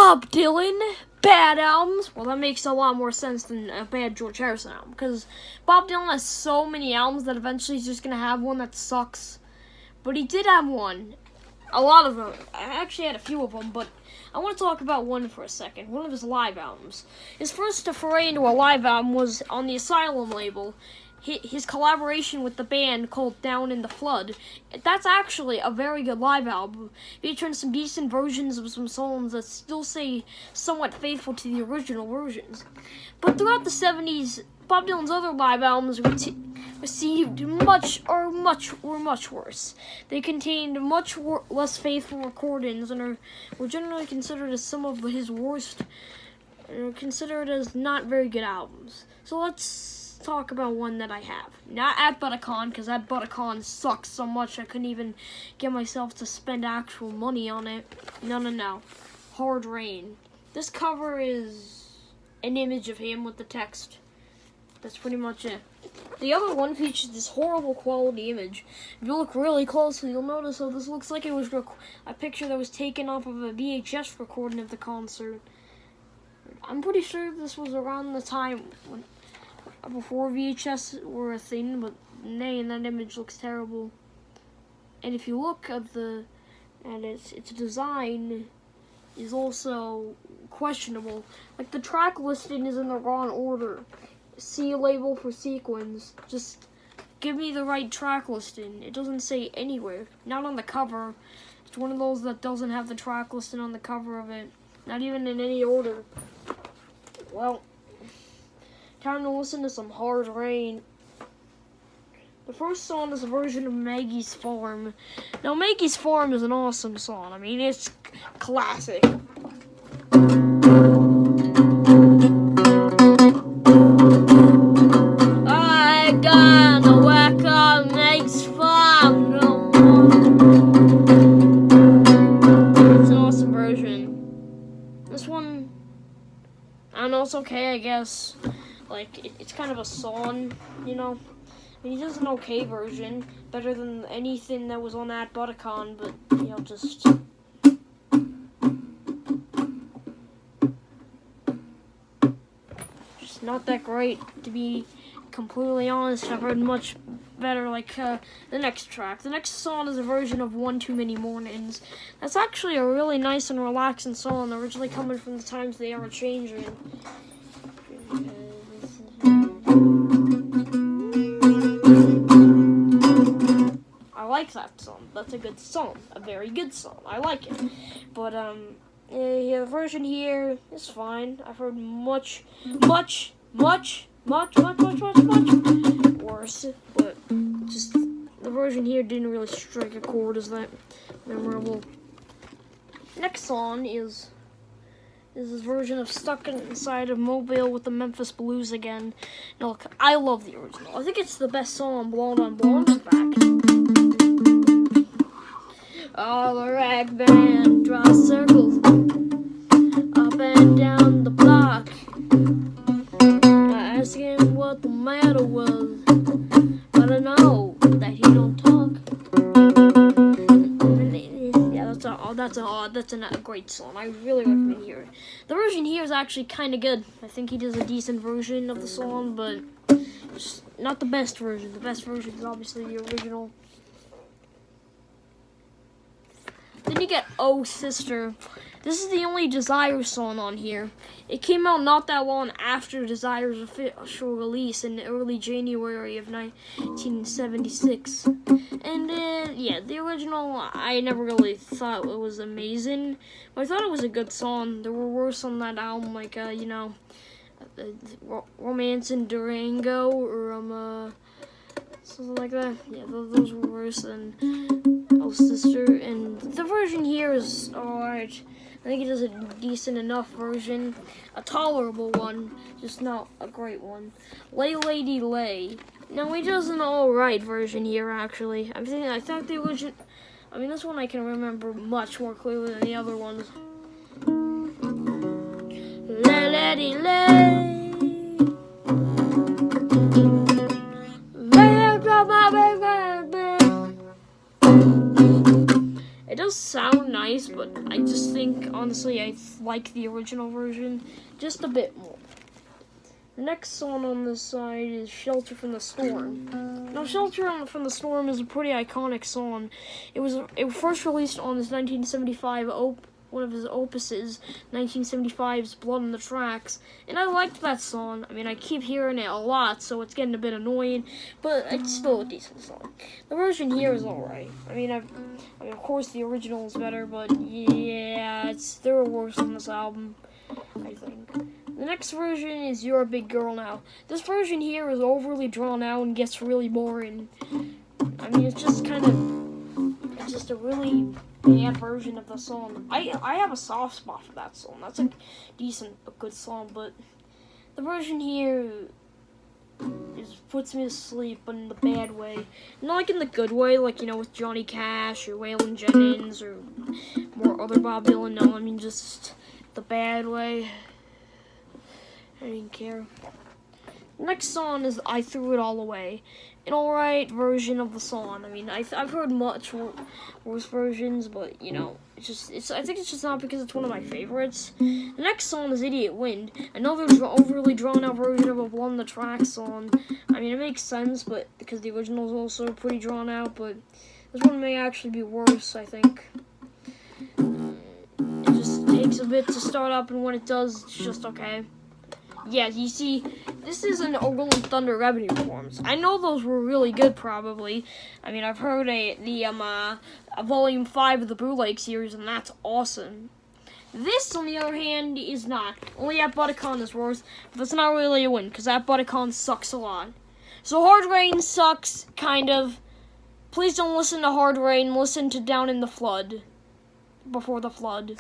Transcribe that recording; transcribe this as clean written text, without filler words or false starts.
Bob Dylan, bad albums. Well, that makes a lot more sense than a bad George Harrison album, because Bob Dylan has so many albums that eventually he's just going to have one that sucks. But he did have one. A lot of them. I actually had a few of them, but I want to talk about one for a second. One of his live albums. His first foray into a live album was on the Asylum label. His collaboration with the band called Down in the Flood. That's actually a very good live album, featuring some decent versions of some songs that still stay somewhat faithful to the original versions. But throughout the 70s, Bob Dylan's other live albums received much worse. They contained much less faithful recordings and were generally considered as some of his worst, considered as not very good albums. So let's talk about one that I have. Not at Budokan, because that Budokan sucks so much I couldn't even get myself to spend actual money on it. No. Hard Rain. This cover is an image of him with the text. That's pretty much it. The other one features this horrible quality image. If you look really closely, you'll notice how this looks like it was a picture that was taken off of a VHS recording of the concert. I'm pretty sure this was around the time before VHS were a thing, but and that image looks terrible. And if you look at its design is also questionable. Like, the track listing is in the wrong order. C label for sequence. Just give me the right track listing. It doesn't say anywhere. Not on the cover. It's one of those that doesn't have the track listing on the cover of it. Not even in any order. Well, time to listen to some Hard Rain. The first song is a version of Maggie's Farm. Now, Maggie's Farm is an awesome song. I mean, it's classic. I gotta whack up Maggie's Farm no more. It's an awesome version. This one, I don't know, it's okay, I guess. Like, it's kind of a song, you know. I mean, he does an okay version, better than anything that was on that Budokan, but, you know, just not that great, to be completely honest. I've heard much better, like, the next track. The next song is a version of One Too Many Mornings. That's actually a really nice and relaxing song, originally coming from the times they are changing. I like that song. That's a good song. A very good song. I like it. But, yeah, the version here is fine. I've heard much worse. But just the version here didn't really strike a chord as that memorable. Next song is this version of Stuck Inside of Mobile with the Memphis Blues again. Now, look, I love the original. I think it's the best song on Blonde on Blonde, in fact. All the rag band draws circles up and down the block. I asked him what the matter was, but I know that he don't talk. Yeah, that's a great song. I really recommend hearing it. The version here is actually kind of good. I think he does a decent version of the song, but it's not the best version. The best version is obviously the original. Then you get Oh Sister. This is the only Desire song on here. It came out not that long after Desire's official release in early January of 1976. And, yeah, the original, I never really thought it was amazing. But I thought it was a good song. There were worse on that album, like, you know, Romance in Durango, or, something like that. Yeah, those were worse than Oh Sister. And the version here is alright. I think it does a decent enough version. A tolerable one, just not a great one. Lay Lady Lay. Now, he does an alright version here, actually. I thought the original... I mean, this one I can remember much more clearly than the other ones. Lay Lady Lay. It does sound nice. nice, but I just think, honestly, I like the original version just a bit more. The next song on this side is Shelter from the Storm. Now, Shelter from the Storm is a pretty iconic song. It was first released on his 1975 one of his opuses, 1975's Blood on the Tracks, and I liked that song. I mean, I keep hearing it a lot, so it's getting a bit annoying, but it's still a decent song. The version here is alright. I mean, of course, the original is better, but yeah, there are worse on this album, I think. The next version is You're a Big Girl Now. This version here is overly drawn out and gets really boring. I mean, it's just a really bad version of the song. I have a soft spot for that song. That's a good song, but the version here puts me to sleep, but in the bad way. Not like in the good way, like, with Johnny Cash or Waylon Jennings or more other Bob Dylan. No, I mean just the bad way. I didn't care. The next song is I Threw It All Away. An alright version of the song. I mean, I've heard much worse versions, but, I think it's just not because it's one of my favorites. The next song is Idiot Wind. Another overly drawn out version of a Blood on the Tracks song. I mean, it makes sense, but because the original is also pretty drawn out, but this one may actually be worse, I think. It just takes a bit to start up, and when it does, it's just okay. Yeah, you see, this is an Rolling Thunder Revenue Reforms. I know those were really good, probably. I mean, I've heard the Volume 5 of the Bootleg series, and that's awesome. This, on the other hand, is not. Only that budokan is worse, but that's not really a win, because that budokan sucks a lot. So Hard Rain sucks, kind of. Please don't listen to Hard Rain, listen to Down in the Flood. Before the Flood.